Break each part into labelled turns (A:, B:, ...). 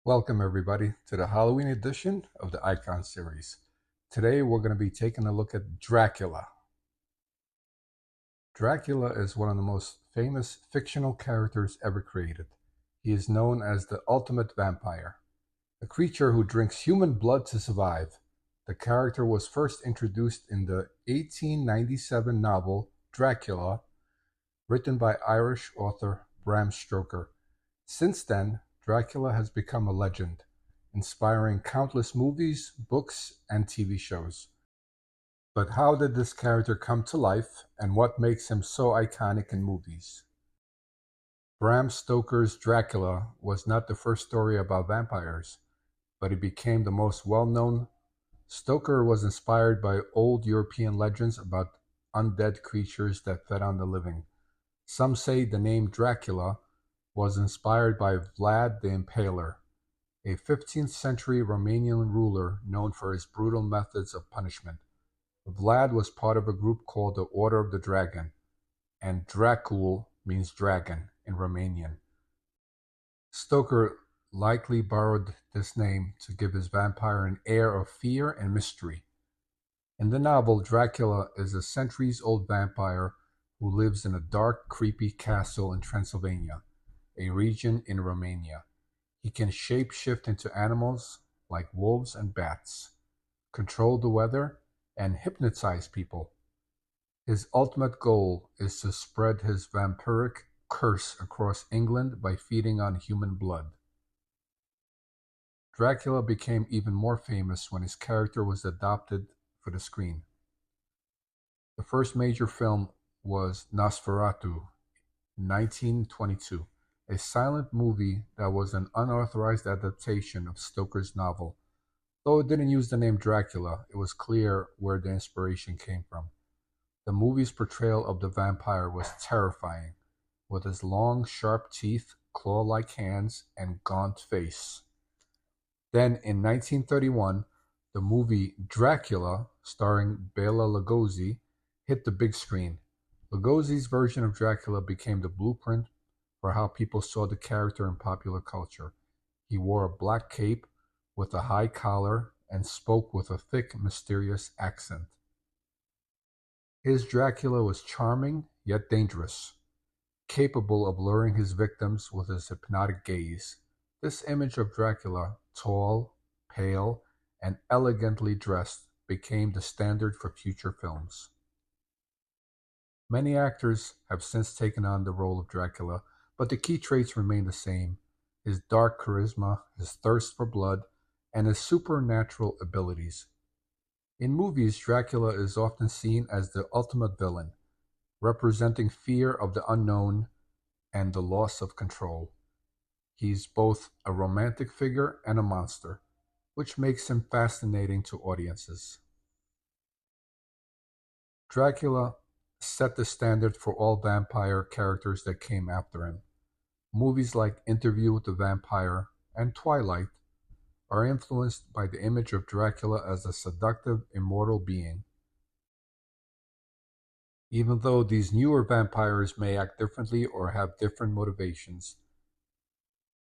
A: Welcome, everybody, to the Halloween edition of the Icon series. Today, we're going to be taking a look at Dracula. Dracula is one of the most famous fictional characters ever created. He is known as the ultimate vampire, a creature who drinks human blood to survive. The character was first introduced in the 1897 novel Dracula, written by Irish author Bram Stoker. Since then, Dracula has become a legend, inspiring countless movies, books, and TV shows. But how did this character come to life, and what makes him so iconic in movies? Bram Stoker's Dracula was not the first story about vampires, but it became the most well known. Stoker was inspired by old European legends about undead creatures that fed on the living. Some say the name Dracula was inspired by Vlad the Impaler, a 15th century Romanian ruler known for his brutal methods of punishment. Vlad was part of a group called the Order of the Dragon, and Dracul means dragon in Romanian. Stoker likely borrowed this name to give his vampire an air of fear and mystery. In the novel, Dracula is a centuries-old vampire who lives in a dark, creepy castle in Transylvania, a region in Romania. He can shape-shift into animals like wolves and bats, control the weather, and hypnotize people. His ultimate goal is to spread his vampiric curse across England by feeding on human blood. Dracula became even more famous when his character was adapted for the screen. The first major film was Nosferatu, 1922, a silent movie that was an unauthorized adaptation of Stoker's novel. Though it didn't use the name Dracula, it was clear where the inspiration came from. The movie's portrayal of the vampire was terrifying, with his long, sharp teeth, claw-like hands, and gaunt face. Then, in 1931, the movie Dracula, starring Bela Lugosi, hit the big screen. Lugosi's version of Dracula became the blueprint for how people saw the character in popular culture. He wore a black cape with a high collar and spoke with a thick, mysterious accent. His Dracula was charming yet dangerous, capable of luring his victims with his hypnotic gaze. This image of Dracula, tall, pale, and elegantly dressed, became the standard for future films. Many actors have since taken on the role of Dracula, but the key traits remain the same: his dark charisma, his thirst for blood, and his supernatural abilities. In movies, Dracula is often seen as the ultimate villain, representing fear of the unknown and the loss of control. He's both a romantic figure and a monster, which makes him fascinating to audiences. Dracula set the standard for all vampire characters that came after him. Movies like Interview with the Vampire and Twilight are influenced by the image of Dracula as a seductive, immortal being. Even though these newer vampires may act differently or have different motivations,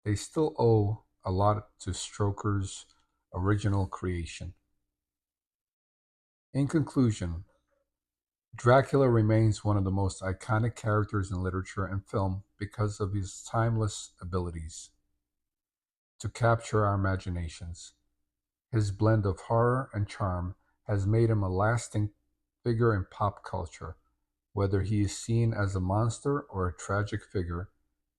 A: they still owe a lot to Stoker's original creation. In conclusion, Dracula remains one of the most iconic characters in literature and film because of his timeless abilities to capture our imaginations. His blend of horror and charm has made him a lasting figure in pop culture. Whether he is seen as a monster or a tragic figure,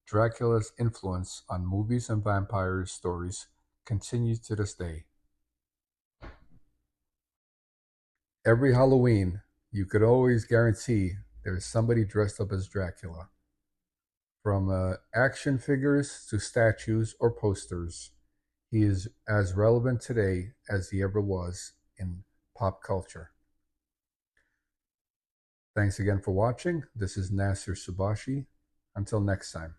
A: Dracula's influence on movies and vampire stories continues to this day. Every Halloween, you could always guarantee there's somebody dressed up as Dracula. From action figures to statues or posters, he is as relevant today as he ever was in pop culture. Thanks again for watching. This is Naser Subashi. Until next time.